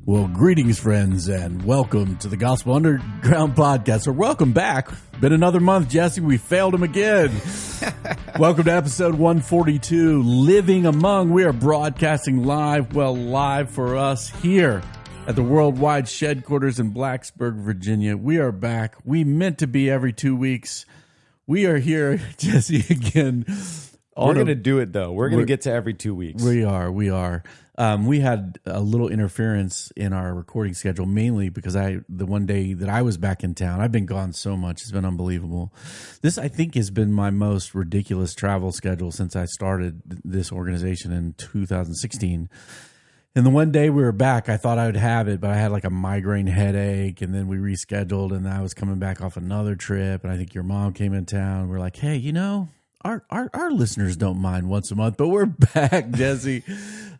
Well, greetings, friends, and welcome to the Gospel Underground Podcast, or welcome back. Been another month, Jesse. We failed him again. Welcome to episode 142, Living Among. We are broadcasting live for us here at the Worldwide Headquarters in Blacksburg, Virginia. We are back. We meant to be every 2 weeks. We are here, Jesse, again. We're going to do it, though. We're going to get to every 2 weeks. We are. We had a little interference in our recording schedule, mainly because the one day that I was back in town, I've been gone so much. It's been unbelievable. This, I think, has been my most ridiculous travel schedule since I started this organization in 2016. And the one day we were back, I thought I would have it, but I had like a migraine headache, and then we rescheduled, and I was coming back off another trip, and I think your mom came in town. We're like, hey, our listeners don't mind once a month, but we're back, Jesse.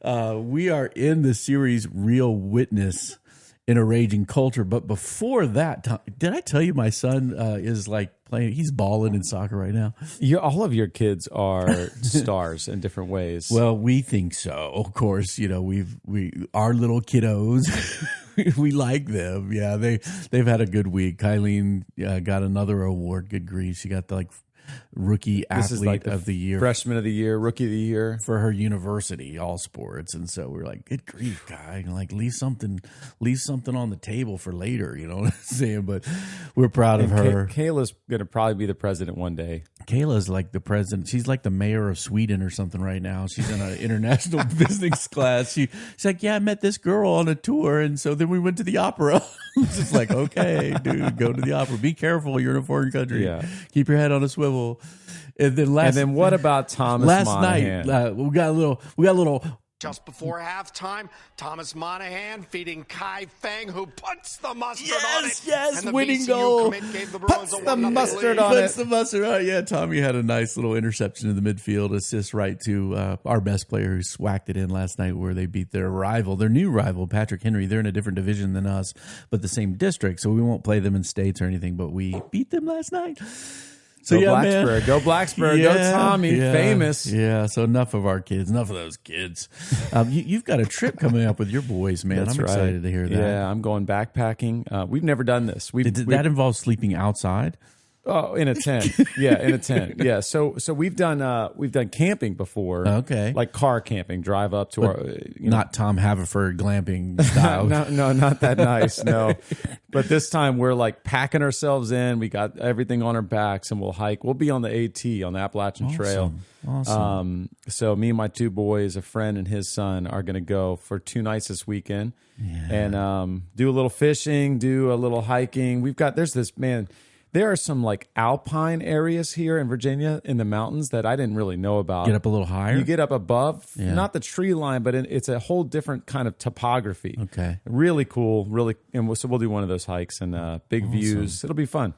We are in the series Real Witness in a Raging Culture. But before that, did I tell you my son is like playing? He's balling in soccer right now. All of your kids are stars in different ways. Well, we think so. Of course, our little kiddos. We like them. Yeah, they've had a good week. Kylene got another award. Good grief, she got the rookie athlete of the year, freshman of the year, rookie of the year for her university, all sports. And so we're like, good grief, guy, leave something on the table for later. You know what I'm saying? But we're proud of her. Kayla's gonna probably be the president one day. Kayla's like the president. She's like the mayor of Sweden or something right now. She's in an international business class. She's like, yeah, I met this girl on a tour, and so then we went to the opera. It's just like, okay, dude, go to the opera. Be careful, you're in a foreign country. Yeah. Keep your head on a swivel. And then what about Thomas Monahan? Night, we got a little. Just before halftime, Thomas Monahan feeding Kai Feng, who puts the mustard on it. Yes, and the winning VCU goal. Gave the Puts the mustard on Puts the mustard on it. Yeah, Tommy had a nice little interception in the midfield, assist right to our best player who swacked it in last night, where they beat their new rival, Patrick Henry. They're in a different division than us, but the same district, so we won't play them in states or anything, but we beat them last night. So go Blacksburg, go Blacksburg, go Tommy, famous. Yeah, so enough of those kids. You've got a trip coming up with your boys, man. That's I'm excited to hear that. Yeah, I'm going backpacking. We've never done this. Did that involve sleeping outside? Oh, in a tent. Yeah, in a tent. Yeah. So we've done camping before. Okay. Like car camping, drive up to our not Tom Haverford glamping style. No, not that nice. No. But this time we're like packing ourselves in. We got everything on our backs, and we'll hike. We'll be on the AT, on the Appalachian Trail. Awesome. So me and my two boys, a friend and his son, are going to go for 2 nights this weekend, and do a little fishing, do a little hiking. There are some like alpine areas here in Virginia in the mountains that I didn't really know about. Get up a little higher? You get up above, not the tree line, but it's a whole different kind of topography. Okay. Really cool. So we'll do one of those hikes and big views. It'll be fun.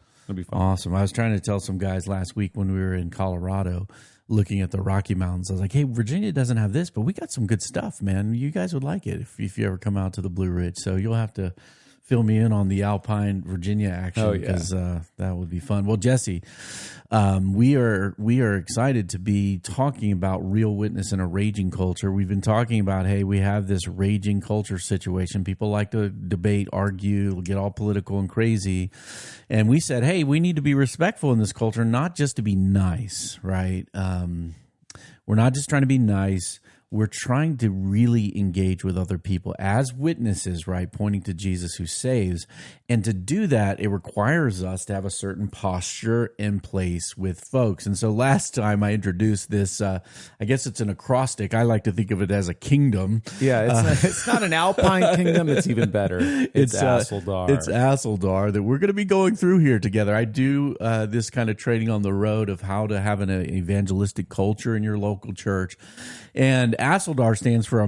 Awesome. I was trying to tell some guys last week when we were in Colorado looking at the Rocky Mountains. I was like, hey, Virginia doesn't have this, but we got some good stuff, man. You guys would like it if you ever come out to the Blue Ridge. So you'll have to fill me in on the Alpine Virginia action, because that would be fun. Well, Jesse, we are excited to be talking about real witness in a raging culture. We've been talking about, hey, we have this raging culture situation. People like to debate, argue, get all political and crazy. And we said, hey, we need to be respectful in this culture, not just to be nice, right? We're not just trying to be nice. We're trying to really engage with other people as witnesses, right? Pointing to Jesus who saves. And to do that, it requires us to have a certain posture in place with folks. And so last time I introduced this, I guess it's an acrostic. I like to think of it as a kingdom. Yeah, it's not an alpine kingdom. It's even better. It's Asseldar. It's Asseldar that we're going to be going through here together. I do this kind of training on the road of how to have an evangelistic culture in your local church. And Asseldar stands for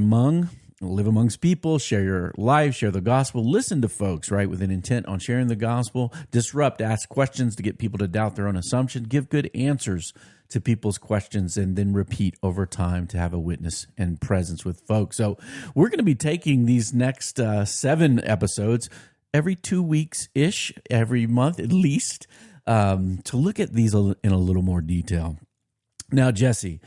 live amongst people, share your life, share the gospel, listen to folks, right, with an intent on sharing the gospel, disrupt, ask questions to get people to doubt their own assumption, give good answers to people's questions, and then repeat over time to have a witness and presence with folks. So we're going to be taking these next 7 episodes every 2 weeks-ish, every month at least, to look at these in a little more detail. Now, Jesse,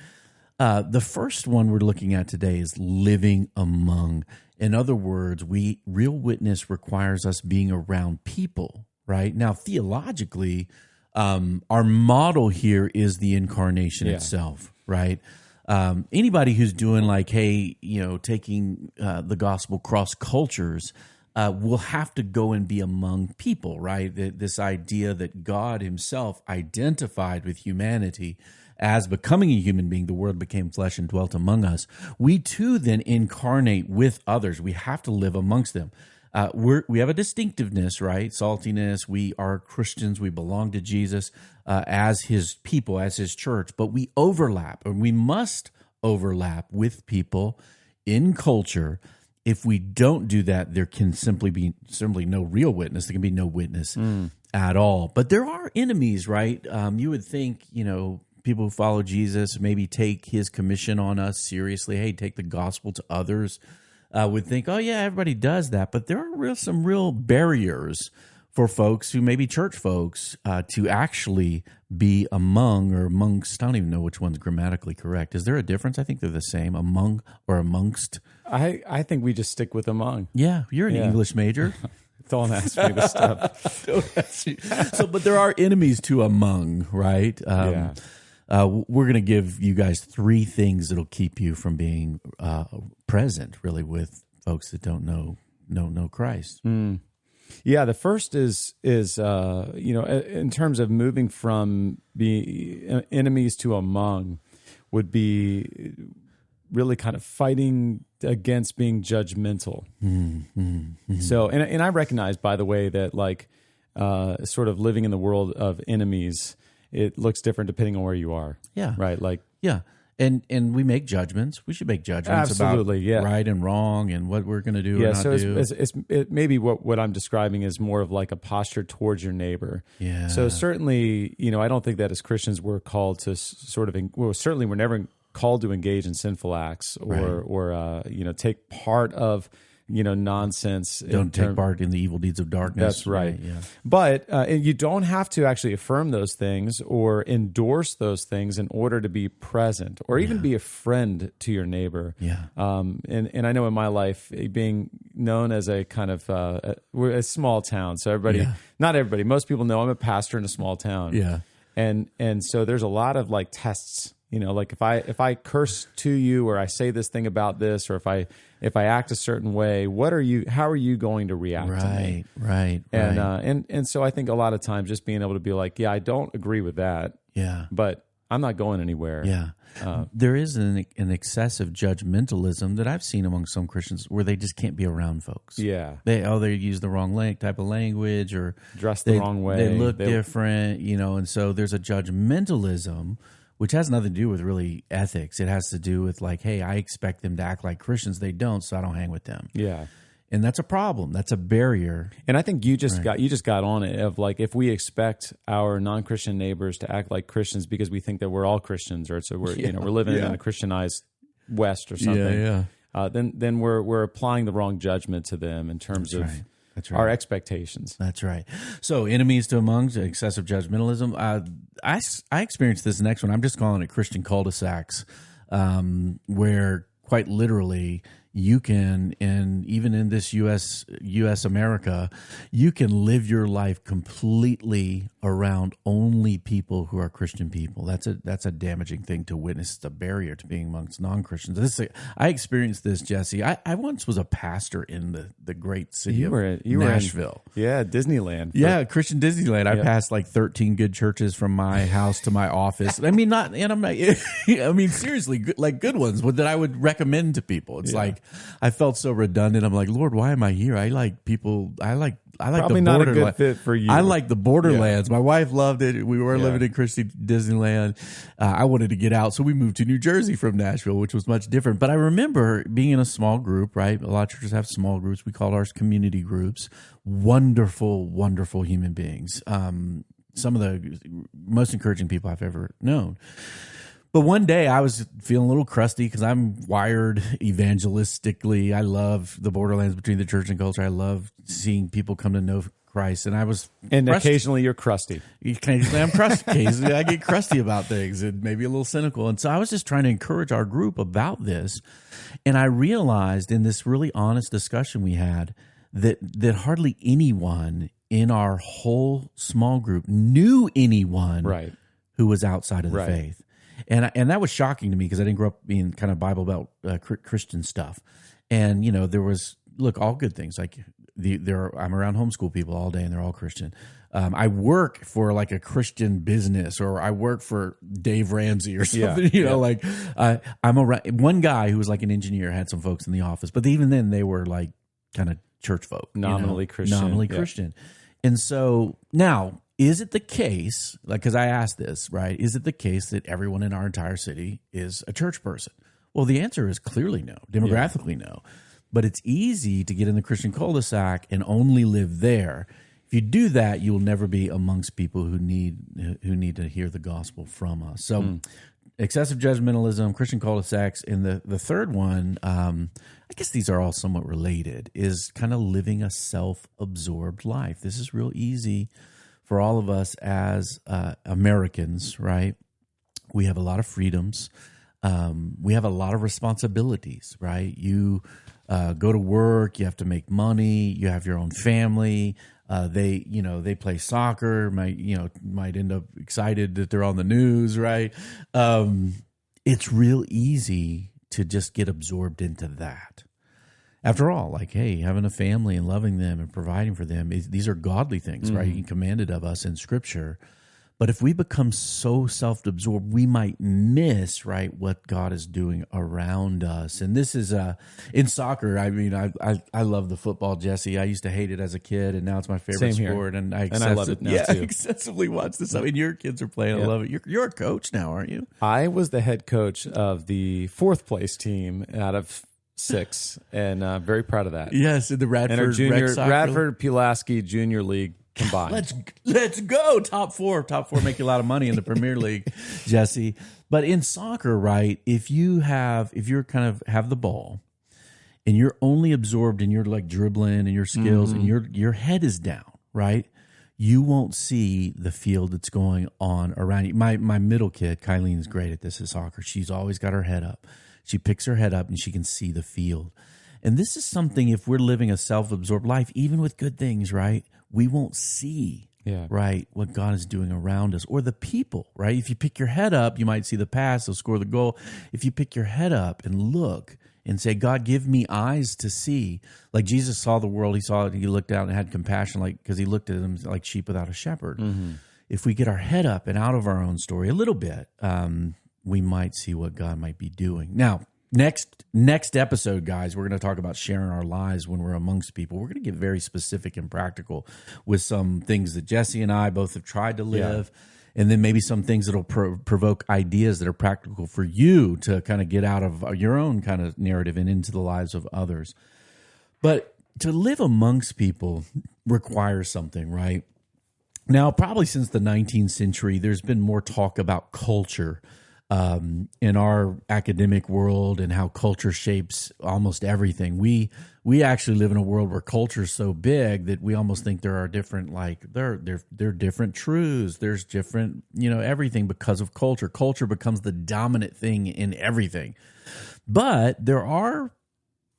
The first one we're looking at today is living among. In other words, real witness requires us being around people, right? Now, theologically, our model here is the incarnation itself, right? Anybody who's doing like, hey, taking the gospel cross cultures will have to go and be among people, right? This idea that God himself identified with humanity as becoming a human being, the Word became flesh and dwelt among us. We too then incarnate with others. We have to live amongst them. We have a distinctiveness, right? Saltiness. We are Christians. We belong to Jesus as his people, as his church. But we overlap, and we must overlap with people in culture. If we don't do that, there can simply be no real witness. There can be no witness at all. But there are enemies, right? You would think, people who follow Jesus maybe take his commission on us seriously. Hey, take the gospel to others. Would think, oh yeah, everybody does that. But there are some real barriers for folks who maybe church folks to actually be among or amongst. I don't even know which one's grammatically correct. Is there a difference? I think they're the same, among or amongst. I think we just stick with among. Yeah, you're an English major. Don't ask me this stuff. So, but there are enemies to among, right? We're going to give you guys 3 things that'll keep you from being present, really, with folks that don't know Christ. Yeah, the first is in terms of moving from being enemies to among, would be really kind of fighting against being judgmental. So, and I recognize, by the way, that like sort of living in the world of enemies, it looks different depending on where you are. Yeah. Right. Like, yeah. And we make judgments. We should make judgments about right and wrong and what we're going to do or not do. It maybe what I'm describing is more of like a posture towards your neighbor. Yeah. So certainly, I don't think that as Christians we're called to certainly we're never called to engage in sinful acts or take part of nonsense. Don't take part in the evil deeds of darkness. That's right. Yeah. But you don't have to actually affirm those things or endorse those things in order to be present or even be a friend to your neighbor. Yeah. And I know in my life, being known as a kind of we're a small town, so not everybody, most people know I'm a pastor in a small town. Yeah. And so there's a lot of like tests. Like if I curse to you or I say this thing about this or if I act a certain way, how are you going to react to me? Right. And so I think a lot of times just being able to be like, yeah, I don't agree with that. Yeah. But I'm not going anywhere. Yeah. There is an excessive judgmentalism that I've seen among some Christians where they just can't be around folks. Yeah. They use the wrong type of language or dress the wrong way. They look different, and so there's a judgmentalism which has nothing to do with really ethics. It has to do with like, hey, I expect them to act like Christians. They don't, so I don't hang with them. Yeah. And that's a problem. That's a barrier. And I think you just got on it of like, if we expect our non-Christian neighbors to act like Christians because we think that we're all Christians, or so we're we're living in a Christianized West or something. Then we're applying the wrong judgment to them in terms of our expectations. That's right. So enemies to among, excessive judgmentalism. I experienced this next one. I'm just calling it Christian cul-de-sacs, where quite literally you can, and even in this U.S. America, you can live your life completely around only people who are Christian people. That's a damaging thing to witness. It's a barrier to being amongst non-Christians. I experienced this, Jesse. I once was a pastor in the great city of Nashville. Disneyland. Christian Disneyland. I passed like 13 good churches from my house to my office. I mean, seriously, good ones that I would recommend to people. It's like, I felt so redundant. I'm like, Lord, why am I here? I like people. I like probably the not a good fit for you. I like the borderlands. My wife loved it. We were living in Christian Disneyland. I wanted to get out, so we moved to New Jersey from Nashville, which was much different. But I remember being in a small group, right? A lot of churches have small groups. We called ours community groups. Wonderful, wonderful human beings. Some of the most encouraging people I've ever known. But one day I was feeling a little crusty because I'm wired evangelistically. I love the borderlands between the church and culture. I love seeing people come to know Christ, and I was occasionally you're crusty. Occasionally I'm crusty. Occasionally I get crusty about things and maybe a little cynical. And so I was just trying to encourage our group about this, and I realized in this really honest discussion we had that hardly anyone in our whole small group knew anyone who was outside of the faith. And that was shocking to me because I didn't grow up being kind of Bible Belt Christian stuff. And, there was, look, all good things. Like I'm around homeschool people all day and they're all Christian. I work for like a Christian business, or I work for Dave Ramsey or something, like I'm around one guy who was like an engineer, had some folks in the office, but even then they were like kind of church folk, nominally Christian. Christian. And so now, is it the case, like, because I asked this, right? Is it the case that everyone in our entire city is a church person? Well, the answer is clearly no, demographically no. But it's easy to get in the Christian cul-de-sac and only live there. If you do that, you will never be amongst people who need to hear the gospel from us. So excessive judgmentalism, Christian cul-de-sacs, and the third one, I guess these are all somewhat related, is kind of living a self-absorbed life. This is real easy for all of us as Americans, right? We have a lot of freedoms. We have a lot of responsibilities, right? You go to work, you have to make money, you have your own family. They play soccer, might end up excited that they're on the news, right? It's real easy to just get absorbed into that. After all, like, hey, having a family and loving them and providing for them, these are godly things, right? He commanded of us in Scripture. But if we become so self-absorbed, we might miss, right, what God is doing around us. And this is in soccer. I mean, I love the football, Jesse. I used to hate it as a kid, and now it's my favorite sport. And I love it now too. Excessively watch this. I mean, your kids are playing. I love it. You're a coach now, aren't you? I was the head coach of the 4th place team out of 6, and very proud of that. Yes, in the Radford and our junior Rec Soccer. Radford Pulaski Junior League combined. Let's go. Top four make you a lot of money in the Premier League, Jesse. But in soccer, right, if you're kind of have the ball and you're only absorbed in your like dribbling and your skills and your head is down, right? You won't see the field that's going on around you. My middle kid, Kylene's great at this at soccer. She's always got her head up. She picks her head up and she can see the field. And this is something, if we're living a self-absorbed life, even with good things, right, we won't see, right, what God is doing around us or the people, right? If you pick your head up, you might see the pass, they'll score the goal. If you pick your head up and look and say, God, give me eyes to see. Like Jesus saw the world, he saw it, he looked out and had compassion, like because he looked at them like sheep without a shepherd. If we get our head up and out of our own story a little bit, we might see what God might be doing. Now, next episode, guys, we're going to talk about sharing our lives when we're amongst people. We're going to get very specific and practical with some things that Jesse and I both have tried to live, and then maybe some things that will provoke ideas that are practical for you to kind of get out of your own kind of narrative and into the lives of others. But to live amongst people requires something, right? Now, probably since the 19th century, there's been more talk about culture in our academic world and how culture shapes almost everything. We actually live in a world where culture is so big that we almost think there are different, like there are different truths. There's different, everything because of culture. Culture becomes the dominant thing in everything. But there are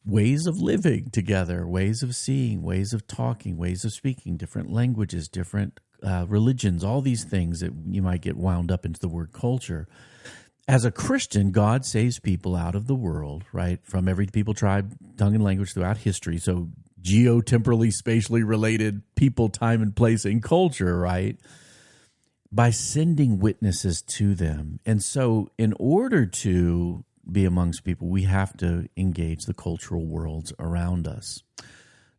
ways of living together, ways of seeing, ways of talking, ways of speaking, different languages, different religions, all these things that you might get wound up into the word culture. As a Christian, God saves people out of the world, right? From every people, tribe, tongue, and language throughout history. So geotemporally, spatially related people, time, and place, and culture, right? By sending witnesses to them. And so in order to be amongst people, we have to engage the cultural worlds around us.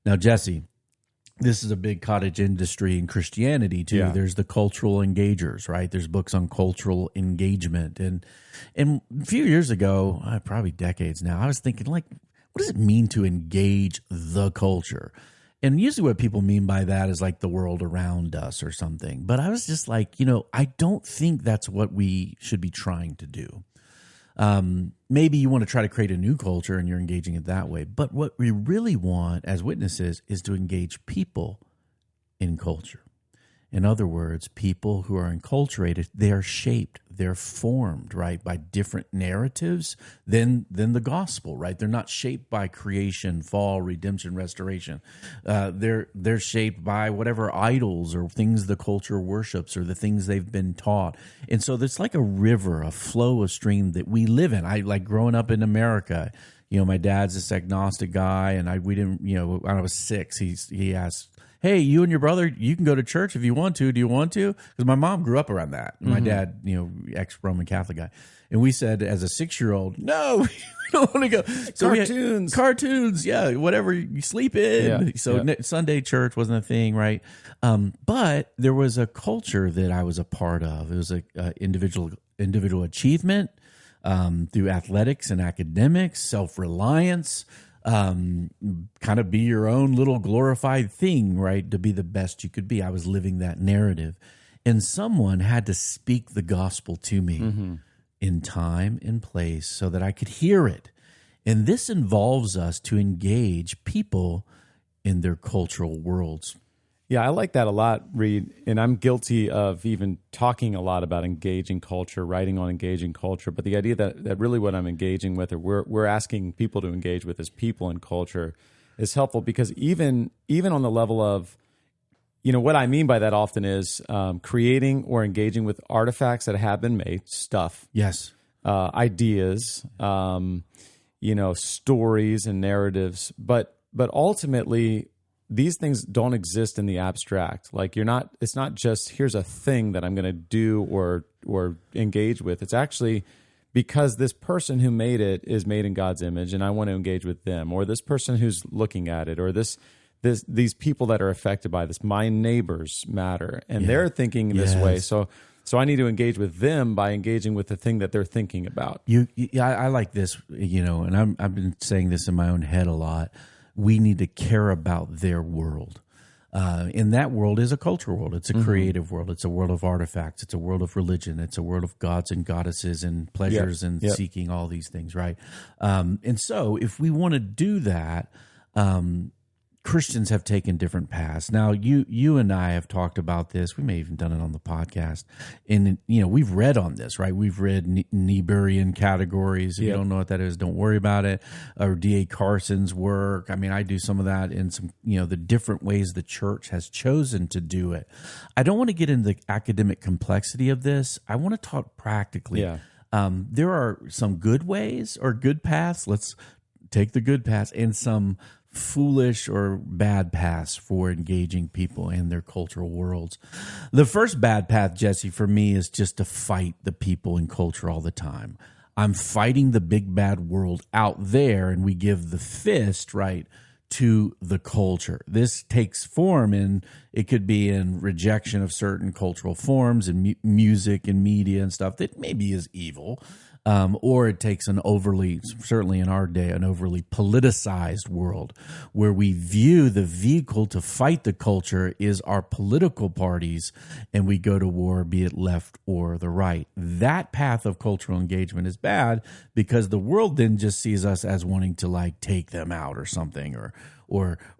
Now, Jesse, this is a big cottage industry in Christianity too. Yeah. There's the cultural engagers, right? There's books on cultural engagement. And a few years ago, probably decades now, I was thinking, like, what does it mean to engage the culture? And usually what people mean by that is like the world around us or something. But I was just like, I don't think that's what we should be trying to do. Maybe you want to try to create a new culture and you're engaging it that way. But what we really want as witnesses is to engage people in culture. In other words, people who are enculturated, they are shaped, they're formed, right, by different narratives than the gospel, right? They're not shaped by creation, fall, redemption, restoration. They're shaped by whatever idols or things the culture worships or the things they've been taught. And so there's like a river, a flow, a stream that we live in. I like growing up in America. My dad's this agnostic guy, and we didn't, when I was 6, he asked, hey, you and your brother, you can go to church if you want to. Do you want to? Because my mom grew up around that. My dad, ex-Roman Catholic guy. And we said as a 6-year-old, no, we don't want to go. So cartoons, yeah, whatever you sleep in. Yeah, so Sunday church wasn't a thing, right? But there was a culture that I was a part of. It was a individual achievement through athletics and academics, self-reliance, kind of be your own little glorified thing, right? To be the best you could be. I was living that narrative. And someone had to speak the gospel to me in time and place so that I could hear it. And this involves us to engage people in their cultural worlds. Yeah, I like that a lot, Reed. And I'm guilty of even talking a lot about engaging culture, writing on engaging culture. But the idea that really what I'm engaging with, or we're asking people to engage with as people in culture, is helpful because even on the level of, what I mean by that often is creating or engaging with artifacts that have been made, stuff. Yes. Ideas, stories and narratives. But ultimately, these things don't exist in the abstract. Like it's not just here's a thing that I'm going to do or engage with. It's actually because this person who made it is made in God's image and I want to engage with them, or this person who's looking at it, or these people that are affected by this, my neighbors matter and they're thinking this way. So I need to engage with them by engaging with the thing that they're thinking about. I like this, and I've been saying this in my own head a lot. We need to care about their world. And that world is a cultural world. It's a creative world. It's a world of artifacts. It's a world of religion. It's a world of gods and goddesses and pleasures and seeking all these things, right? And so if we want to do that, Christians have taken different paths. Now, you and I have talked about this. We may have even done it on the podcast. And, we've read on this, right? We've read Newbegin categories. If you don't know what that is, don't worry about it. Or D.A. Carson's work. I mean, I do some of that in some, the different ways the church has chosen to do it. I don't want to get into the academic complexity of this. I want to talk practically. Yeah. There are some good ways or good paths. Let's take the good paths, and some foolish or bad paths for engaging people in their cultural worlds. The first bad path, Jesse, for me is just to fight the people in culture all the time. I'm fighting the big bad world out there, and we give the fist, right, to the culture. This takes form, and it could be in rejection of certain cultural forms and music and media and stuff that maybe is evil. Or it takes certainly in our day, an overly politicized world where we view the vehicle to fight the culture is our political parties, and we go to war, be it left or the right. That path of cultural engagement is bad because the world then just sees us as wanting to take them out or something, or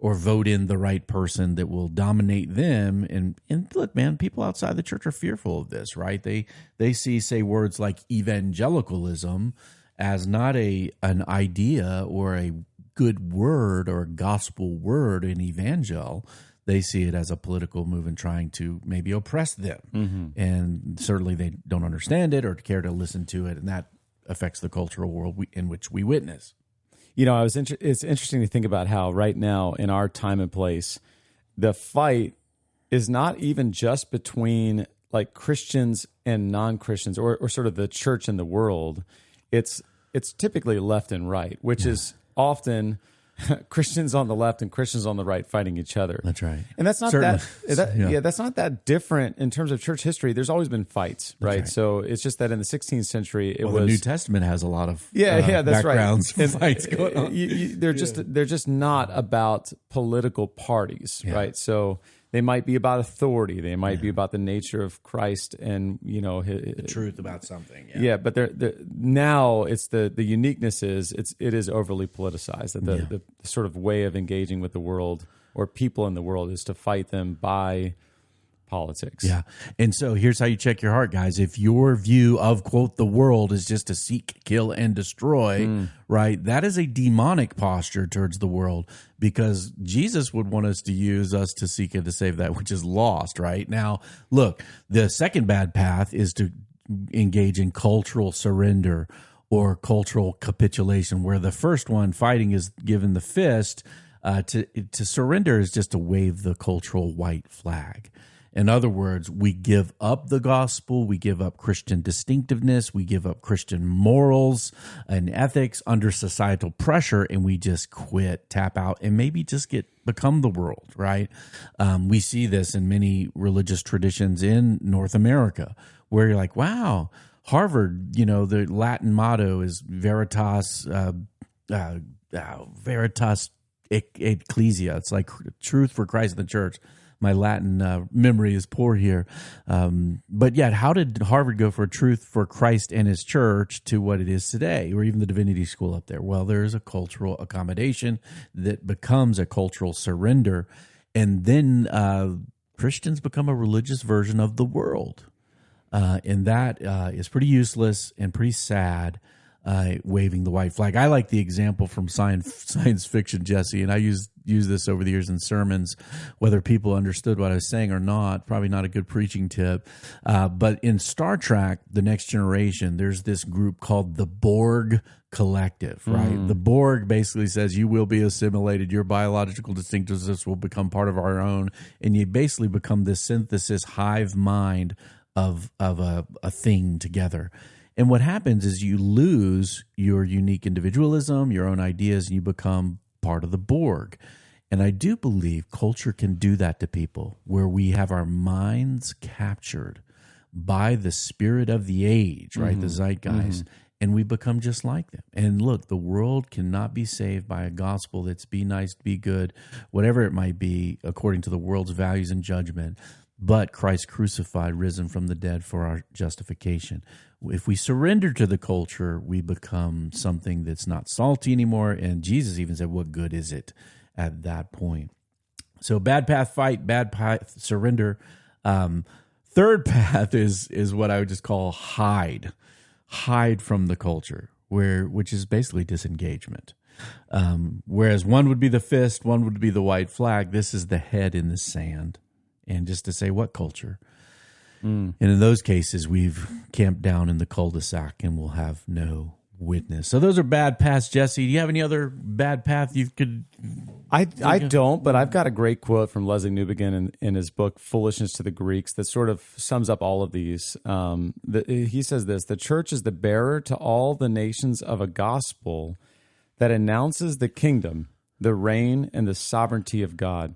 vote in the right person that will dominate them. And look, man, people outside the church are fearful of this, right? They say words like evangelicalism as not an idea or a good word or a gospel word in evangel. They see it as a political movement trying to maybe oppress them. And certainly they don't understand it or care to listen to it. And that affects the cultural world in which we witness. It's interesting to think about how right now in our time and place, the fight is not even just between Christians and non-Christians or sort of the church and the world. It's typically left and right, which is often Christians on the left and Christians on the right fighting each other. That's right. And that's not that's not that different in terms of church history. There's always been fights, right? So it's just that in the 16th century, the New Testament has a lot of that's backgrounds right. fights going on. They're just not about political parties, right? So They might be about authority. They might be about the nature of Christ and, The truth about something. Yeah, but now it's the uniqueness is it is overly politicized. That the sort of way of engaging with the world or people in the world is to fight them by politics. Yeah. And so here's how you check your heart, guys. If your view of, quote, the world is just to seek, kill, and destroy, right, that is a demonic posture towards the world, because Jesus would want us to use us to seek and to save that which is lost, right? Now, look, the second bad path is to engage in cultural surrender or cultural capitulation, where the first one, fighting, is given the fist. To surrender is just to wave the cultural white flag. In other words, we give up the gospel, we give up Christian distinctiveness, we give up Christian morals and ethics under societal pressure, and we just quit, tap out, and maybe just become the world, right? We see this in many religious traditions in North America, where you're like, wow, Harvard, the Latin motto is Veritas Ecclesia. It's like truth for Christ and the church. My Latin memory is poor here. But yet, how did Harvard go for truth for Christ and his church to what it is today, or even the Divinity School up there? Well, there is a cultural accommodation that becomes a cultural surrender. And then Christians become a religious version of the world. And that is pretty useless and pretty sad. Waving the white flag. I like the example from science fiction, Jesse, and I use this over the years in sermons, whether people understood what I was saying or not. Probably not a good preaching tip. But in Star Trek, The Next Generation, there's this group called the Borg Collective, right? The Borg basically says you will be assimilated, your biological distinctiveness will become part of our own, and you basically become this synthesis hive mind of a thing together. And what happens is you lose your unique individualism, your own ideas, and you become part of the Borg. And I do believe culture can do that to people, where we have our minds captured by the spirit of the age, right? The zeitgeist, and we become just like them. And look, the world cannot be saved by a gospel that's be nice, be good, whatever it might be, according to the world's values and judgment, but Christ crucified, risen from the dead for our justification. If we surrender to the culture, we become something that's not salty anymore. And Jesus even said, what good is it at that point? So bad path, fight, bad path, surrender. Third path is what I would just call hide from the culture, which is basically disengagement. Whereas one would be the fist, one would be the white flag. This is the head in the sand. And just to say, what culture? And in those cases, we've camped down in the cul-de-sac and we'll have no witness. So those are bad paths, Jesse. Do you have any other bad path you could... I don't, but I've got a great quote from Leslie Newbegin in his book, Foolishness to the Greeks, that sort of sums up all of these. He says this: the church is the bearer to all the nations of a gospel that announces the kingdom, the reign, and the sovereignty of God.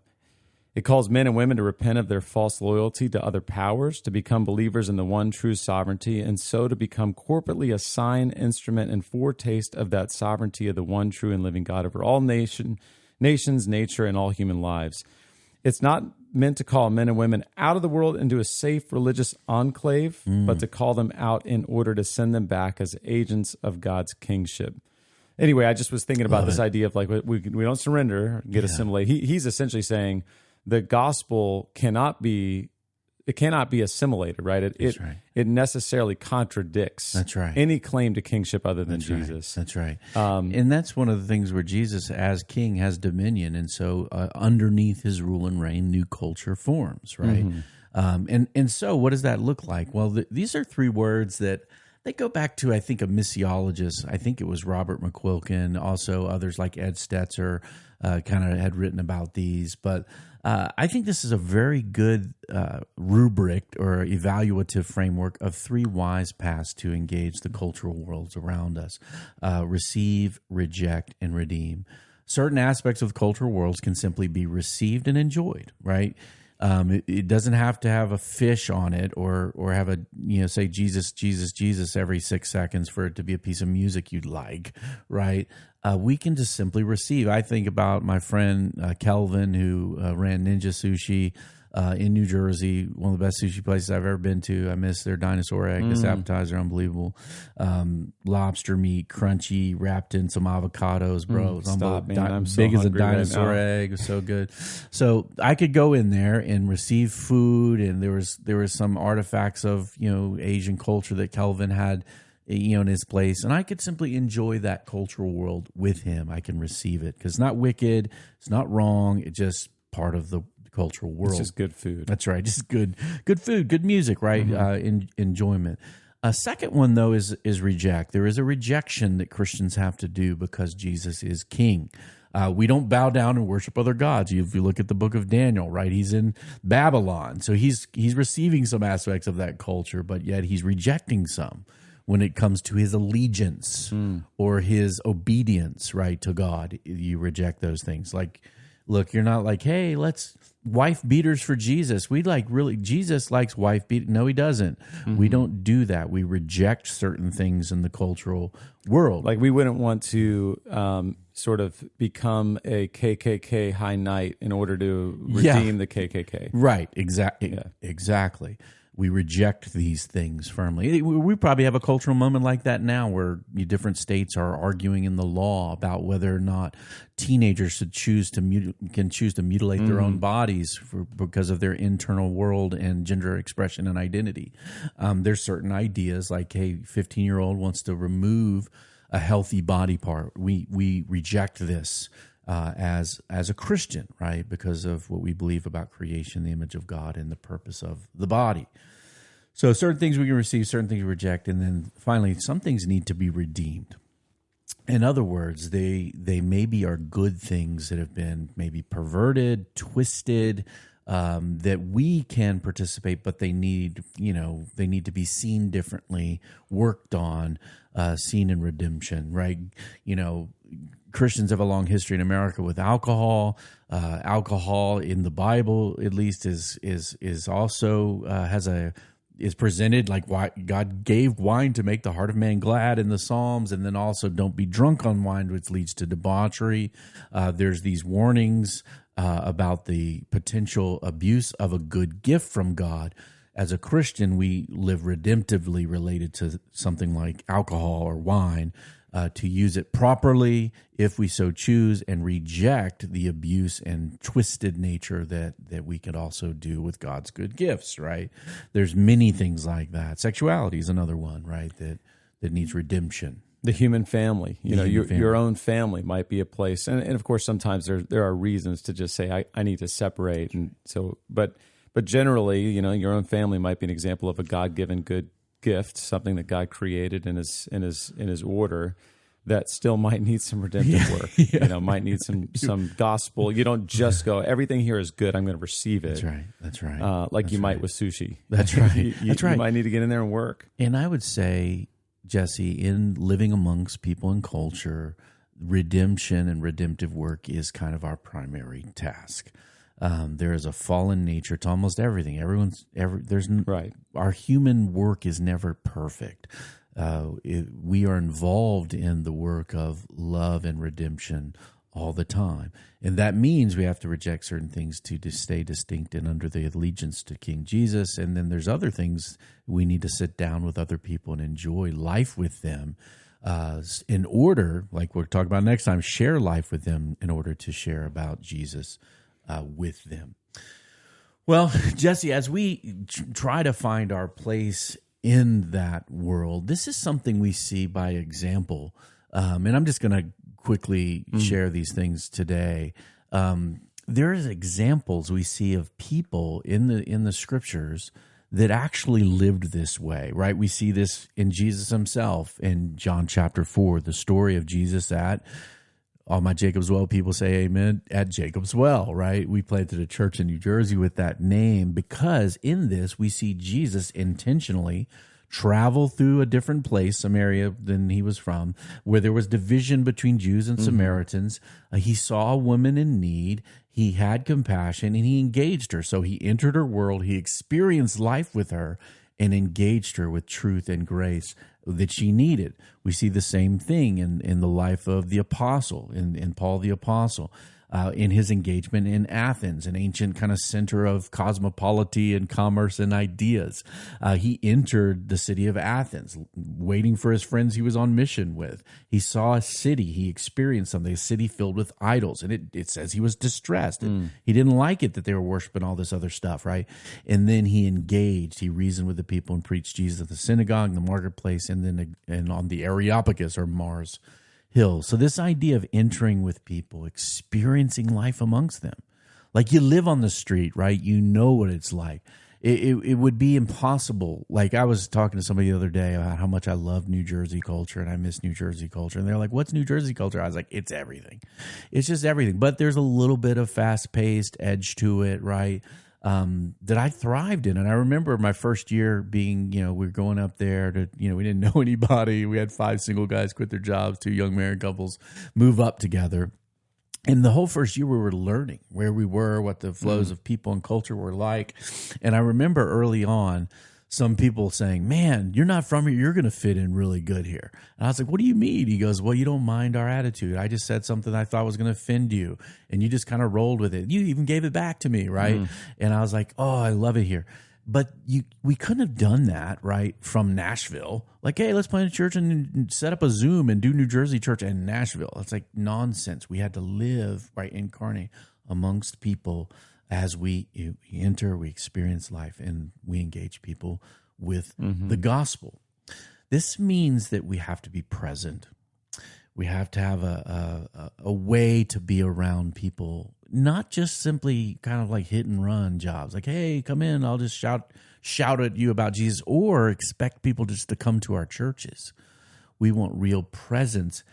It calls men and women to repent of their false loyalty to other powers, to become believers in the one true sovereignty, and so to become corporately a sign, instrument, and foretaste of that sovereignty of the one true and living God over all nations, nature, and all human lives. It's not meant to call men and women out of the world into a safe religious enclave, but to call them out in order to send them back as agents of God's kingship. Anyway, I just was thinking about this idea of like we don't surrender, get assimilated. He's essentially saying the gospel cannot be assimilated, right? It necessarily contradicts any claim to kingship other than Jesus. That's right. And that's one of the things where Jesus, as king, has dominion, and so underneath his rule and reign, new culture forms, right? And so what does that look like? Well, these are three words that they go back to, I think, a missiologist. I think it was Robert McQuilkin, also others like Ed Stetzer kind of had written about these. But I think this is a very good rubric or evaluative framework of three wise paths to engage the cultural worlds around us: receive, reject, and redeem. Certain aspects of the cultural worlds can simply be received and enjoyed, right? It doesn't have to have a fish on it or have a, say Jesus, Jesus, Jesus every 6 seconds for it to be a piece of music you'd like, right? We can just simply receive. I think about my friend Kelvin, who ran Ninja Sushi in New Jersey, one of the best sushi places I've ever been to. I miss their dinosaur egg. This appetizer, unbelievable. Lobster meat, crunchy, wrapped in some avocados, bro. It's Stop, man. I'm so big as a hungry right dinosaur now. egg. It was so good. So I could go in there and receive food, and there was some artifacts of Asian culture that Kelvin had in his place, and I could simply enjoy that cultural world with him. I can receive it because it's not wicked, it's not wrong. It's just part of the cultural world. It's just good food. That's right. Just good food, good music, right? Enjoyment. A second one, though, is reject. There is a rejection that Christians have to do because Jesus is king. We don't bow down and worship other gods. If you look at the book of Daniel, right, he's in Babylon. So he's receiving some aspects of that culture, but yet he's rejecting some when it comes to his allegiance or his obedience, right, to God. You reject those things. Like, look, you're not like, hey, let's wife beaters for Jesus. Jesus likes wife beaters. No, he doesn't. We don't do that. We reject certain things in the cultural world. Like, we wouldn't want to sort of become a KKK high knight in order to redeem the KKK. Right, exactly. We reject these things firmly. We probably have a cultural moment like that now where different states are arguing in the law about whether or not teenagers should can choose to mutilate their own bodies because of their internal world and gender expression and identity. There's certain ideas like, hey, 15-year-old wants to remove a healthy body part. We reject this. As a Christian, right? Because of what we believe about creation, the image of God, and the purpose of the body. So certain things we can receive, certain things we reject, and then finally, some things need to be redeemed. In other words, they maybe are good things that have been maybe perverted, twisted, that we can participate, but they need to be seen differently, worked on, seen in redemption, right? Christians have a long history in America with alcohol. Alcohol in the Bible, at least, is also is presented like why God gave wine to make the heart of man glad in the Psalms, and then also don't be drunk on wine, which leads to debauchery. There's these warnings about the potential abuse of a good gift from God. As a Christian, we live redemptively related to something like alcohol or wine, to use it properly if we so choose, and reject the abuse and twisted nature that we could also do with God's good gifts, right? There's many things like that. Sexuality is another one, right, that needs redemption. The human family, your own family might be a place. And of course, sometimes there are reasons to just say, I need to separate. And so, but generally, your own family might be an example of a God-given good gift, something that God created in his order that still might need some redemptive work. Might need some gospel. You don't just go, everything here is good, I'm going to receive it. That's right. Like you might with sushi. That's right. You might need to get in there and work. And I would say, Jesse, in living amongst people and culture, redemption and redemptive work is kind of our primary task. There is a fallen nature to almost everything. Our human work is never perfect. We are involved in the work of love and redemption all the time. And that means we have to reject certain things to stay distinct and under the allegiance to King Jesus. And then there's other things we need to sit down with other people and enjoy life with them in order, like we'll talk about next time, share life with them in order to share about Jesus with them. Well, Jesse, as we try to find our place in that world, this is something we see by example. And I'm just going to quickly share these things today. There's examples we see of people in the scriptures that actually lived this way, right? We see this in Jesus himself in John chapter 4, the story of Jesus at all my Jacob's Well people say amen at Jacob's Well, right? We planted a church in New Jersey with that name because in this we see Jesus intentionally travel through a different place, Samaria, than he was from, where there was division between Jews and Samaritans. He saw a woman in need. He had compassion and he engaged her. So he entered her world. He experienced life with her and engaged her with truth and grace that she needed. We see the same thing in the life of the apostle, in Paul the apostle. in his engagement in Athens, an ancient kind of center of cosmopolity and commerce and ideas. He entered the city of Athens, waiting for his friends he was on mission with. He saw a city. He experienced something, a city filled with idols. And it says he was distressed. He didn't like it that they were worshiping all this other stuff, right? And then he engaged. He reasoned with the people and preached Jesus at the synagogue, the marketplace, and on the Areopagus or Mars Hill. So this idea of entering with people, experiencing life amongst them. Like you live on the street, right? You know what it's like. It would be impossible. Like I was talking to somebody the other day about how much I love New Jersey culture and I miss New Jersey culture. And they're like, what's New Jersey culture? I was like, it's everything. It's just everything. But there's a little bit of fast-paced edge to it, right? That I thrived in. And I remember my first year being, we were going up there to, we didn't know anybody. We had 5 single guys quit their jobs, 2 young married couples move up together. And the whole first year we were learning where we were, what the flows of people and culture were like. And I remember early on some people saying, man, you're not from here. You're going to fit in really good here. And I was like, what do you mean? He goes, well, you don't mind our attitude. I just said something I thought was going to offend you. And you just kind of rolled with it. You even gave it back to me, right? And I was like, oh, I love it here. But we couldn't have done that, right, from Nashville. Like, hey, let's plant a church and set up a Zoom and do New Jersey church in Nashville. It's like nonsense. We had to live, right, incarnate amongst people as we enter, we experience life, and we engage people with the gospel. This means that we have to be present. We have to have a way to be around people, not just simply kind of like hit and run jobs. Like, hey, come in, I'll just shout at you about Jesus, or expect people just to come to our churches. We want real presence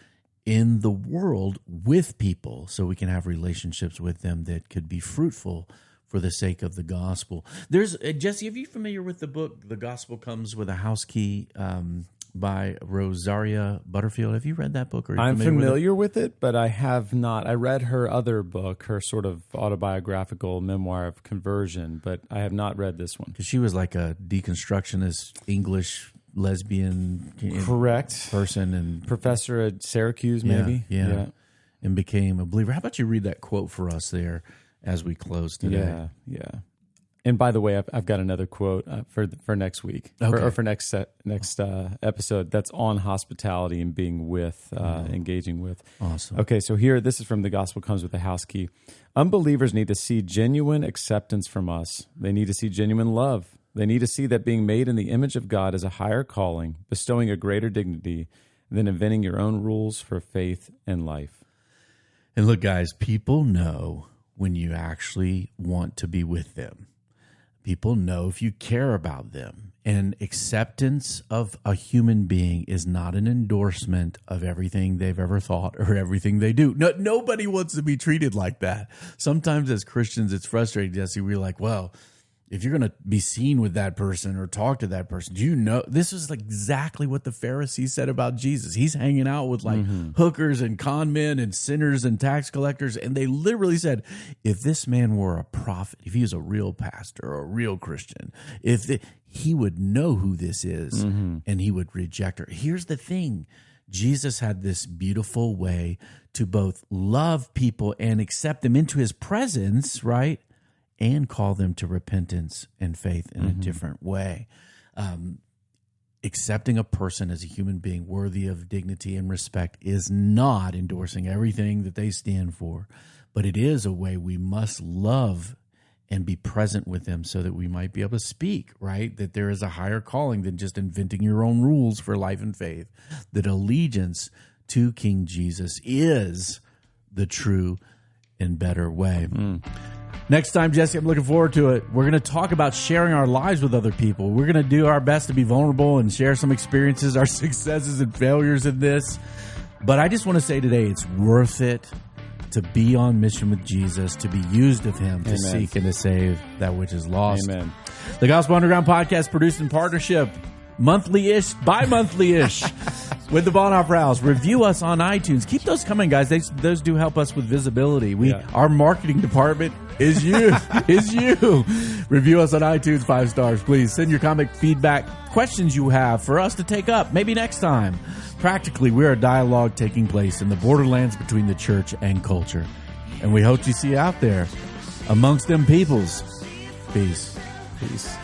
in the world with people so we can have relationships with them that could be fruitful for the sake of the gospel. There's Jesse, are you familiar with the book, The Gospel Comes with a House Key, by Rosaria Butterfield? Have you read that book? Or I'm familiar with it, but I have not. I read her other book, her sort of autobiographical memoir of conversion, but I have not read this one. Because she was like a deconstructionist English lesbian person and professor at Syracuse, maybe. Yeah. And became a believer. How about you read that quote for us there as we close today? Yeah. And by the way, I've got another quote for next week, for next episode. That's on hospitality and being with, engaging with. Awesome. Okay, so here, this is from The Gospel Comes with a House Key. Unbelievers need to see genuine acceptance from us. They need to see genuine love. They need to see that being made in the image of God is a higher calling, bestowing a greater dignity than inventing your own rules for faith and life. And look, guys, people know when you actually want to be with them. People know if you care about them. And acceptance of a human being is not an endorsement of everything they've ever thought or everything they do. No, nobody wants to be treated like that. Sometimes as Christians, it's frustrating, Jesse. We're like, well, if you're going to be seen with that person or talk to that person, do you know? This is like exactly what the Pharisees said about Jesus. He's hanging out with like hookers and con men and sinners and tax collectors. And they literally said, if this man were a prophet, if he was a real pastor or a real Christian, he would know who this is and he would reject her. Here's the thing. Jesus had this beautiful way to both love people and accept them into his presence, right? And call them to repentance and faith in a different way. Accepting a person as a human being worthy of dignity and respect is not endorsing everything that they stand for, but it is a way we must love and be present with them so that we might be able to speak, right? That there is a higher calling than just inventing your own rules for life and faith. That allegiance to King Jesus is the true and better way. Next time, Jesse, I'm looking forward to it. We're going to talk about sharing our lives with other people. We're going to do our best to be vulnerable and share some experiences, our successes and failures in this. But I just want to say today, it's worth it to be on mission with Jesus, to be used of him, to seek and to save that which is lost. Amen. The Gospel Underground Podcast, produced in partnership, monthly-ish, bi-monthly-ish, with the Bonhoeffer House. Review us on iTunes. Keep those coming, guys. Those do help us with visibility. Our marketing department is you. Review us on iTunes, 5 stars, please. Send your comic feedback, questions you have for us to take up, maybe next time. Practically, we're a dialogue taking place in the borderlands between the church and culture. And we hope to see you out there amongst them peoples. Peace. Peace.